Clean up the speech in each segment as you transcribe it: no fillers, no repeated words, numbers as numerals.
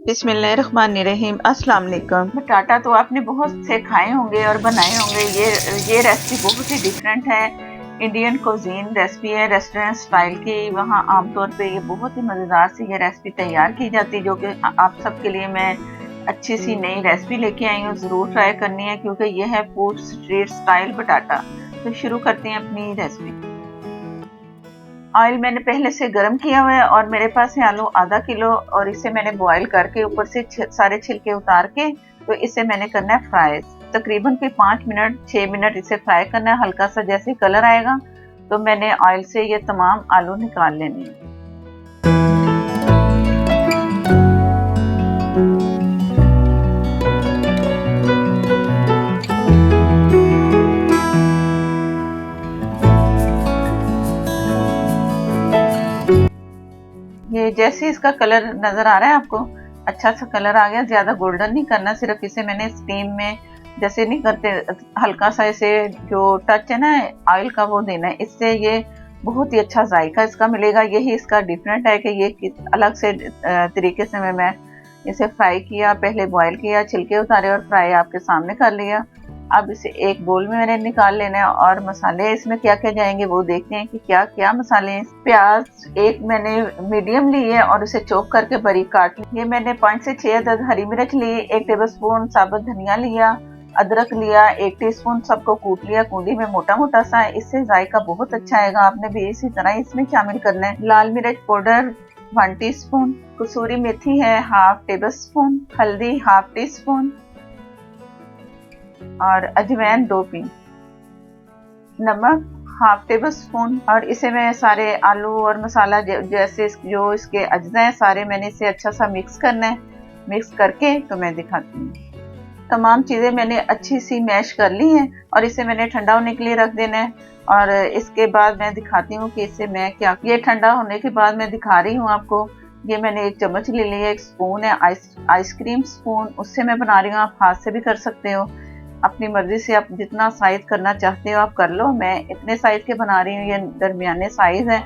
बिस्मिल्लाहिर्रहमानिर्रहीम। अस्सलाम वालेकुम। बटाटा तो आपने बहुत से खाए होंगे और बनाए होंगे। ये रेसिपी बहुत ही डिफरेंट है। इंडियन कुजीन रेसिपी है, रेस्टोरेंट स्टाइल की। वहाँ आमतौर पे ये बहुत ही मज़ेदार सी ये रेसिपी तैयार की जाती है, जो कि आप सबके लिए मैं अच्छी सी नई रेसिपी लेके आई हूँ। ज़रूर ट्राई करनी है क्योंकि ये है फूड स्ट्रीट स्टाइल बटाटा। तो शुरू करते हैं अपनी रेसिपी। ऑयल मैंने पहले से गर्म किया हुआ है और मेरे पास है आलू आधा किलो, और इसे मैंने बॉईल करके ऊपर से सारे छिलके उतार के तो इसे मैंने करना है फ्राई। तकरीबन कोई 5 मिनट 6 मिनट इसे फ्राई करना है। हल्का सा जैसे कलर आएगा तो मैंने ऑयल से ये तमाम आलू निकाल लेने हैं। ये जैसे इसका कलर नज़र आ रहा है आपको, अच्छा सा कलर आ गया। ज़्यादा गोल्डन नहीं करना, सिर्फ इसे मैंने स्टीम में जैसे नहीं करते, हल्का सा इसे जो टच है ना ऑयल का वो देना है। इससे ये बहुत ही अच्छा जायका इसका मिलेगा। यही इसका डिफरेंट है कि ये अलग से तरीके से मैं इसे फ्राई किया, पहले बॉईल किया, छिलके उतारे और फ्राई आपके सामने कर लिया। अब इसे एक बोल में मैंने निकाल लेना है और मसाले इसमें क्या क्या जाएंगे वो देखते हैं कि क्या क्या मसाले हैं। प्याज एक मैंने मीडियम ली है और उसे चॉप करके बारीक काट ली। ये मैंने 5 से 6 अदद हरी मिर्च ली, 1 टेबलस्पून साबुत धनिया लिया, अदरक लिया, 1 टीस्पून सबको कूट लिया कूंडी में मोटा मोटा सा। इससे जायका बहुत अच्छा आएगा। आपने भी इसी तरह इसमें शामिल करना है। लाल मिर्च पाउडर 1 टीस्पून, कसूरी मेथी है हाफ टेबल स्पून, हल्दी हाफ टी स्पून और अजवाइन 2 पीस, नमक हाफ टेबल स्पून। और इसे मैं सारे आलू और मसाला जैसे जो इसके अज्जा हैं सारे मैंने इसे अच्छा सा मिक्स करना है। मिक्स करके तो मैं दिखाती हूँ। तमाम चीज़ें मैंने अच्छी सी मैश कर ली हैं और इसे मैंने ठंडा होने के लिए रख देना है। और इसके बाद मैं दिखाती हूँ कि इसे मैं क्या, ये ठंडा होने के बाद मैं दिखा रही हूँ आपको। ये मैंने 1 चम्मच ले लिया, 1 स्पून है आइसक्रीम स्पून, उससे मैं बना रही हूँ। आप हाथ से भी कर सकते हो, अपनी मर्जी से आप जितना साइज करना चाहते हो आप कर लो। मैं इतने साइज के बना रही हूँ। ये दरमियाने साइज है,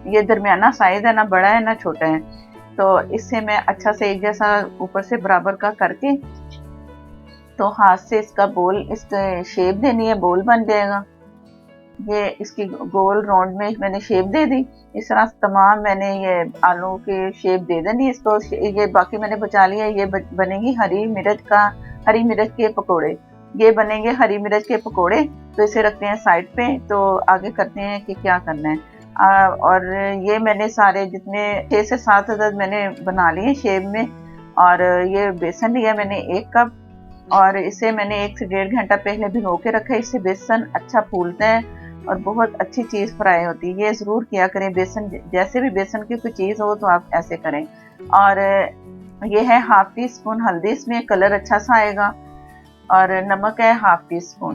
ये दरमियाना साइज है, ना बड़ा है ना छोटा है। तो इससे मैं अच्छा से एक जैसा ऊपर से बराबर का करके तो हाथ से इसका बोल, इसके शेप देनी है, बोल बन जाएगा। ये इसकी गोल राउंड में मैंने शेप दे दी। इस तरह तमाम मैंने ये आलू के शेप दे देनी इसको। ये बाकी मैंने बचा लिया। ये बनेगी हरी मिर्च के पकोड़े। ये बनेंगे हरी मिर्च के पकोड़े। तो इसे रखते हैं साइड पे। तो आगे करते हैं कि क्या करना है। और ये मैंने सारे जितने 6 से 7 अदद मैंने बना लिए शेप में। और ये बेसन लिया मैंने 1 कप, और इसे मैंने 1 से 1.5 घंटा पहले भिगो के रखा है। इससे बेसन अच्छा फूलता है और बहुत अच्छी चीज़ फ्राई होती है। ये ज़रूर किया करें। बेसन जैसे भी बेसन की कोई चीज़ हो तो आप ऐसे करें। और ये है हाफ टी स्पून हल्दी, इसमें कलर अच्छा सा आएगा। और नमक है हाफ टी स्पून।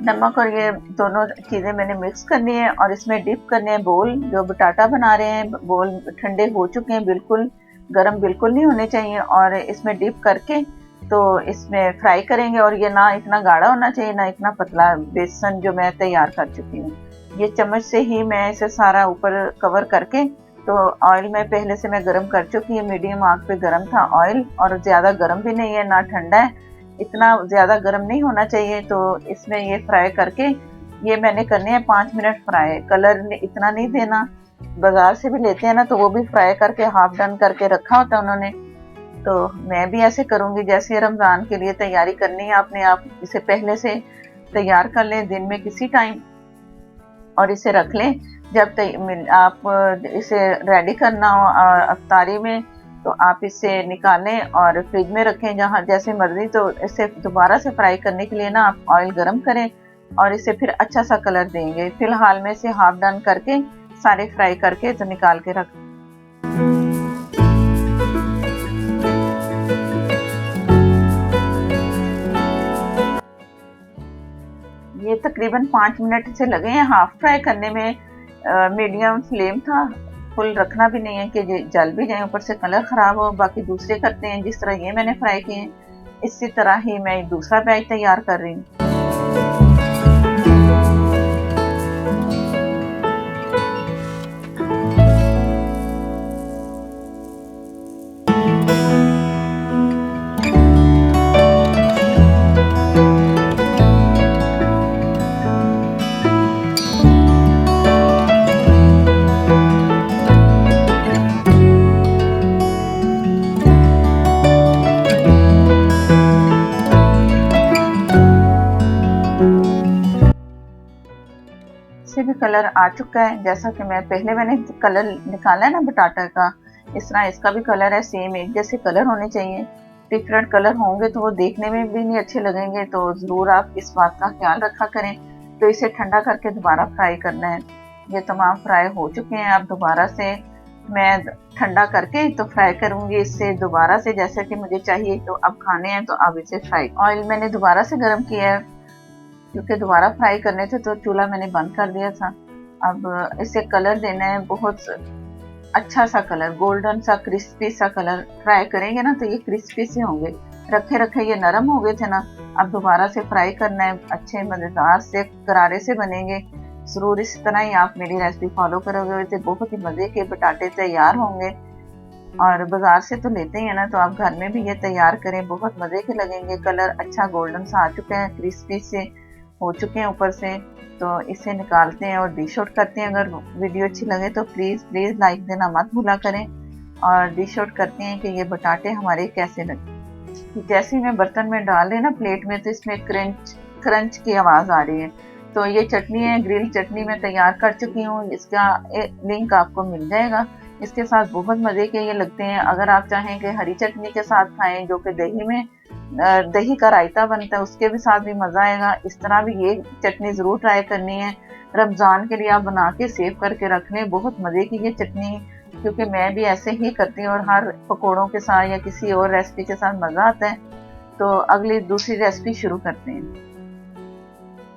नमक और ये दोनों चीज़ें मैंने मिक्स करनी है और इसमें डिप करने हैं बोल। जो बटाटा बना रहे हैं बोल ठंडे हो चुके हैं, बिल्कुल गर्म बिल्कुल नहीं होने चाहिए। और इसमें डिप करके तो इसमें फ्राई करेंगे। और ये ना इतना गाढ़ा होना चाहिए ना इतना पतला। बेसन जो मैं तैयार कर चुकी हूँ, ये चम्मच से ही मैं इसे सारा ऊपर कवर करके तो ऑयल में पहले से मैं गर्म कर चुकी हूँ। मीडियम आंच पे गर्म था ऑयल, और ज़्यादा गर्म भी नहीं है ना ठंडा है, इतना ज़्यादा गर्म नहीं होना चाहिए। तो इसमें ये फ्राई करके ये मैंने करने हैं 5 मिनट फ्राई। कलर इतना नहीं देना, बाजार से भी लेते हैं ना तो वो भी फ्राई करके हाफ डन करके रखा होता है उन्होंने। तो मैं भी ऐसे करूँगी। जैसे रमज़ान के लिए तैयारी करनी है आपने, आप इसे पहले से तैयार कर लें दिन में किसी टाइम और इसे रख लें। जब आप इसे रेडी करना हो अफ्तारी में तो आप इसे निकालें और फ्रिज में रखें जहाँ जैसे मर्जी। तो इसे दोबारा से फ्राई करने के लिए ना आप ऑयल गरम करें और इसे फिर अच्छा सा कलर देंगे। फिलहाल में इसे हाफ डन करके सारे फ्राई करके तो निकाल के रख। ये तकरीबन 5 मिनट से लगे हैं हाफ फ्राई करने में। मीडियम फ्लेम था, फुल रखना भी नहीं है कि जल भी जाए ऊपर से कलर ख़राब हो। बाकी दूसरे करते हैं जिस तरह ये मैंने फ्राई किए हैं, इसी तरह ही मैं दूसरा बैच तैयार कर रही हूँ। कलर आ चुका है, जैसा कि मैंने कलर निकाला है ना बटाटा का, इस तरह इसका भी कलर है सेम, एक जैसे कलर होने चाहिए। डिफरेंट कलर होंगे तो वो देखने में भी नहीं अच्छे लगेंगे, तो ज़रूर आप इस बात का ख्याल रखा करें। तो इसे ठंडा करके दोबारा फ्राई करना है। ये तमाम फ्राई हो चुके हैं। अब दोबारा से मैं ठंडा करके तो फ्राई करूंगी इससे दोबारा से, जैसे कि मुझे चाहिए। तो अब खाने हैं तो अब इसे फ्राई, ऑयल मैंने दोबारा से गर्म किया है क्योंकि दोबारा फ्राई करने थे, तो चूल्हा मैंने बंद कर दिया था। अब इसे कलर देना है, बहुत अच्छा सा कलर, गोल्डन सा क्रिस्पी सा कलर। फ्राई करेंगे ना तो ये क्रिस्पी से होंगे, रखे रखे ये नरम हो गए थे ना। अब दोबारा से फ्राई करना है, अच्छे मज़ेदार से करारे से बनेंगे। ज़रूर इस तरह ही आप मेरी रेसिपी फॉलो करोगे तो बहुत ही मज़े के बटाटे तैयार होंगे। और बाजार से तो लेते ही है ना, तो आप घर में भी ये तैयार करें, बहुत मज़े के लगेंगे। कलर अच्छा गोल्डन सा आ चुके हैं, क्रिस्पी से हो चुके हैं ऊपर से। तो इसे निकालते हैं और डिश आउट करते हैं। अगर वीडियो अच्छी लगे तो प्लीज़ लाइक देना मत भूला करें। और डिश आउट करते हैं कि ये बटाटे हमारे कैसे लगे। जैसे ही मैं बर्तन में डाल रही ना प्लेट में, तो इसमें क्रंच की आवाज़ आ रही है। तो ये चटनी है, ग्रिल चटनी मैं तैयार कर चुकी हूँ, इसका लिंक आपको मिल जाएगा। इसके साथ बहुत मज़े के ये लगते हैं। अगर आप चाहें कि हरी चटनी के साथ खाएं, जो कि दही का रायता बनता है, उसके भी साथ भी मज़ा आएगा। इस तरह भी ये चटनी ज़रूर ट्राई करनी है। रमज़ान के लिए आप बना के सेव करके रख लें, बहुत मज़े की ये चटनी, क्योंकि मैं भी ऐसे ही करती हूँ और हर पकौड़ों के साथ या किसी और रेसिपी के साथ मज़ा आता है। तो अगली दूसरी रेसिपी शुरू करते हैं।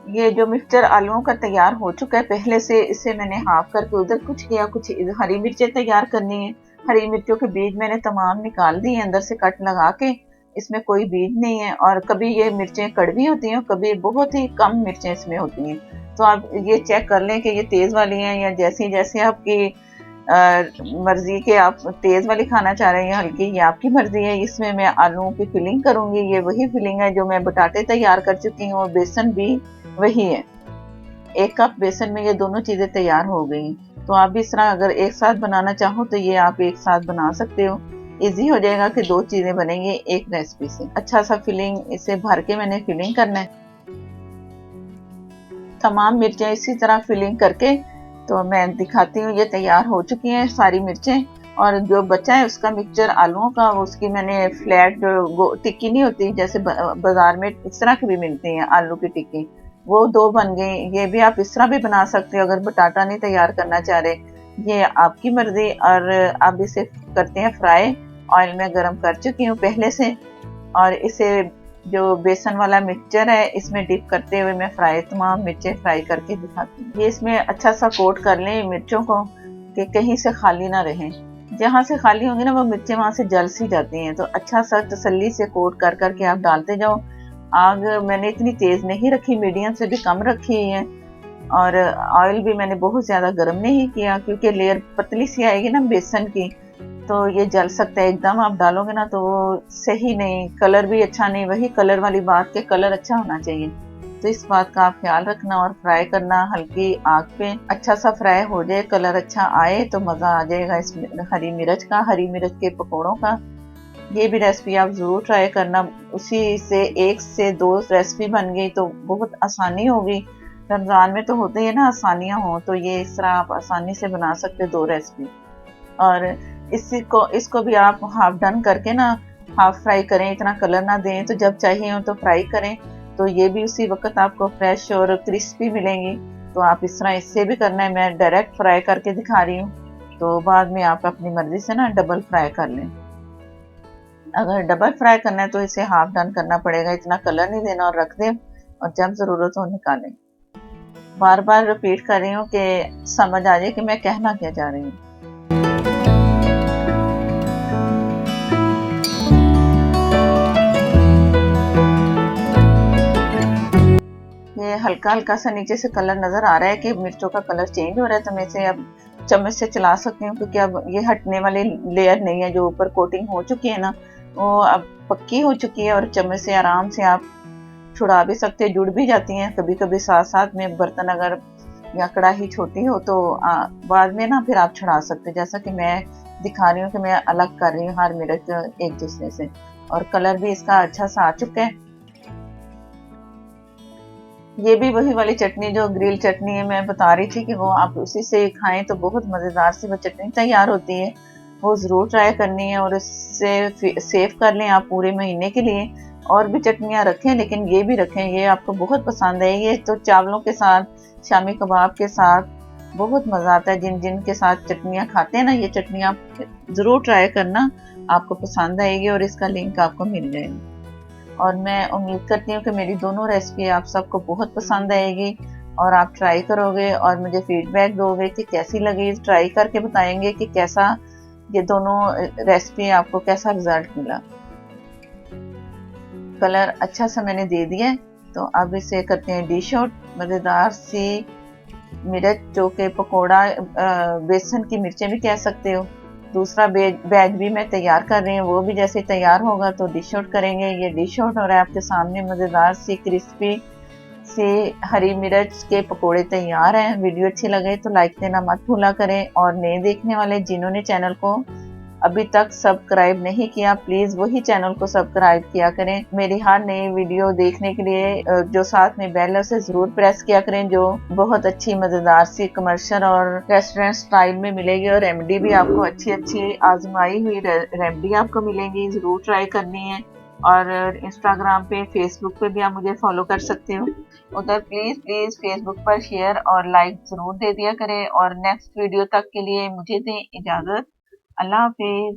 ये जो मिक्सचर आलूओं का तैयार हो चुका है पहले से, इसे मैंने हाफ करके उधर कुछ किया, कुछ हरी मिर्चें तैयार करनी है। हरी मिर्चों के बीज मैंने तमाम निकाल दिए, अंदर से कट लगा के, इसमें कोई बीज नहीं है। और कभी ये मिर्चें कड़वी होती हैं, कभी बहुत ही कम मिर्चें इसमें होती हैं। तो आप ये चेक कर लें कि ये तेज़ वाली हैं या जैसी जैसे आपकी मर्जी के, आप तेज़ वाली खाना चाह रहे हैं या हल्की, ये आपकी मर्जी है। इसमें मैं आलूओं की फिलिंग करूंगी। ये वही फिलिंग है जो मैं बटाटे तैयार कर चुकी हूँ, और बेसन भी वही है। 1 कप बेसन में ये दोनों चीज़ें तैयार हो गई। तो आप भी इस तरह अगर एक साथ बनाना चाहो तो ये आप एक साथ बना सकते हो। इजी हो जाएगा कि 2 चीज़ें बनेंगी एक रेसिपी से। अच्छा सा फिलिंग, इसे भर के मैंने फिलिंग करना है। तमाम मिर्चें इसी तरह फिलिंग करके तो मैं दिखाती हूँ। ये तैयार हो चुकी हैं सारी मिर्चें, और जो बचा है उसका मिक्सचर आलूओं का, उसकी मैंने फ्लैट जो टिक्की नहीं होती, जैसे बाजार में इस तरह की भी मिलती है आलू की टिक्की, वो 2 बन गई। ये भी आप इस तरह भी बना सकते हो अगर बटाटा नहीं तैयार करना चाह रहे, ये आपकी मर्जी। और अब इसे करते हैं फ्राई। ऑयल में गरम कर चुकी हूँ पहले से, और इसे जो बेसन वाला मिक्सचर है इसमें डिप करते हुए मैं तमाम मिर्चें फ्राई करके दिखाती हूँ। ये इसमें अच्छा सा कोट कर लें मिर्चों को, कि कहीं से खाली ना रहें। जहाँ से खाली होंगी ना वो मिर्चें वहाँ से जल सी जाती हैं। तो अच्छा सा तसल्ली से कोट कर करके आप डालते जाओ। आग मैंने इतनी तेज़ नहीं रखी, मीडियम से भी कम रखी है। और ऑयल भी मैंने बहुत ज़्यादा गर्म नहीं किया, क्योंकि लेयर पतली सी आएगी ना बेसन की, तो ये जल सकता है। एकदम आप डालोगे ना तो वो सही नहीं, कलर भी अच्छा नहीं, वही कलर वाली बात के कलर अच्छा होना चाहिए। तो इस बात का आप ख्याल रखना और फ्राई करना हल्की आग पे, अच्छा सा फ्राई हो जाए, कलर अच्छा आए तो मज़ा आ जाएगा इस हरी मिर्च के पकौड़ों का। ये भी रेसिपी आप ज़रूर ट्राई करना। उसी से 1 से 2 रेसिपी बन गई तो बहुत आसानी होगी। रमज़ान में तो होते ही है ना आसानियाँ हों, तो ये इस तरह आप आसानी से बना सकते 2 रेसिपी। और इसको भी आप हाफ डन करके ना, हाफ फ्राई करें, इतना कलर ना दें, तो जब चाहिए हो तो फ्राई करें, तो ये भी उसी वक्त आपको फ्रेश और क्रिस्पी मिलेंगी। तो आप इस तरह इससे भी करना है, मैं डायरेक्ट फ्राई करके दिखा रही हूँ। तो बाद में आप अपनी मर्जी से ना डबल फ्राई कर लें। अगर डबल फ्राई करना है तो इसे हाफ डन करना पड़ेगा, इतना कलर नहीं देना, और रख दें, और जब ज़रूरत हो निकालें। बार बार रिपीट कर रही हूँ कि समझ आ जाए कि मैं कहना क्या चाह रही हूँ। ये हल्का हल्का सा नीचे से कलर नज़र आ रहा है कि मिर्चों का कलर चेंज हो रहा है, तो मैं इसे अब चम्मच से चला सकती हूँ, क्योंकि अब ये हटने वाली लेयर नहीं है। जो ऊपर कोटिंग हो चुकी है ना, वो अब पक्की हो चुकी है, और चम्मच से आराम से आप छुड़ा भी सकते हैं। जुड़ भी जाती हैं कभी कभी साथ साथ में, बर्तन अगर या कढ़ाई छोटी हो तो बाद में ना फिर आप छुड़ा सकते हैं। जैसा कि मैं दिखा रही हूँ कि मैं अलग कर रही हूँ हर मिर्च एक दूसरे से, और कलर भी इसका अच्छा सा आ चुका है। ये भी वही वाली चटनी जो ग्रिल चटनी है, मैं बता रही थी कि वो आप उसी से खाएं तो बहुत मज़ेदार सी वो चटनी तैयार होती है। वो ज़रूर ट्राई करनी है और इससे सेव कर लें आप पूरे महीने के लिए। और भी चटनियाँ रखें लेकिन ये भी रखें, ये आपको बहुत पसंद है। ये तो चावलों के साथ, शामी कबाब के साथ बहुत मज़ा आता है। जिन जिन के साथ चटनियाँ खाते हैं ना, ये चटनियाँ आप ज़रूर ट्राई करना, आपको पसंद आएगी और इसका लिंक आपको मिल जाएगा। और मैं उम्मीद करती हूँ कि मेरी दोनों रेसिपी आप सबको बहुत पसंद आएगी और आप ट्राई करोगे और मुझे फीडबैक दोगे कि कैसी लगी। ट्राई करके बताएंगे कि कैसा ये दोनों रेसिपी आपको कैसा रिजल्ट मिला। कलर अच्छा सा मैंने दे दिया है, तो अब इसे करते हैं डिश आउट। मज़ेदार सी मिर्च जो कि पकोड़ा, बेसन की मिर्चें भी कह सकते हो। दूसरा बैच भी मैं तैयार कर रही हूँ, वो भी जैसे तैयार होगा तो डिश आउट करेंगे। ये डिश आउट हो रहा है आपके सामने, मज़ेदार सी क्रिस्पी से हरी मिर्च के पकोड़े तैयार हैं। वीडियो अच्छी लगे तो लाइक देना मत भूला करें, और नए देखने वाले जिन्होंने चैनल को अभी तक सब्सक्राइब नहीं किया, प्लीज़ वही चैनल को सब्सक्राइब किया करें। मेरी हर नई वीडियो देखने के लिए जो साथ में बेल है उसे ज़रूर प्रेस किया करें, जो बहुत अच्छी मज़ेदार सी कमर्शियल और रेस्टोरेंट स्टाइल में मिलेगी। और रेमेडी भी आपको अच्छी अच्छी आजमाई हुई रेमेडी आपको मिलेंगी, ज़रूर ट्राई करनी है। और इंस्टाग्राम पे, फेसबुक पे भी आप मुझे फॉलो कर सकते हो। उधर प्लीज़ प्लीज़ फेसबुक पर शेयर और लाइक ज़रूर दे दिया करें। और नेक्स्ट वीडियो तक के लिए मुझे दें इजाज़त। अल्लाह हाफिज़।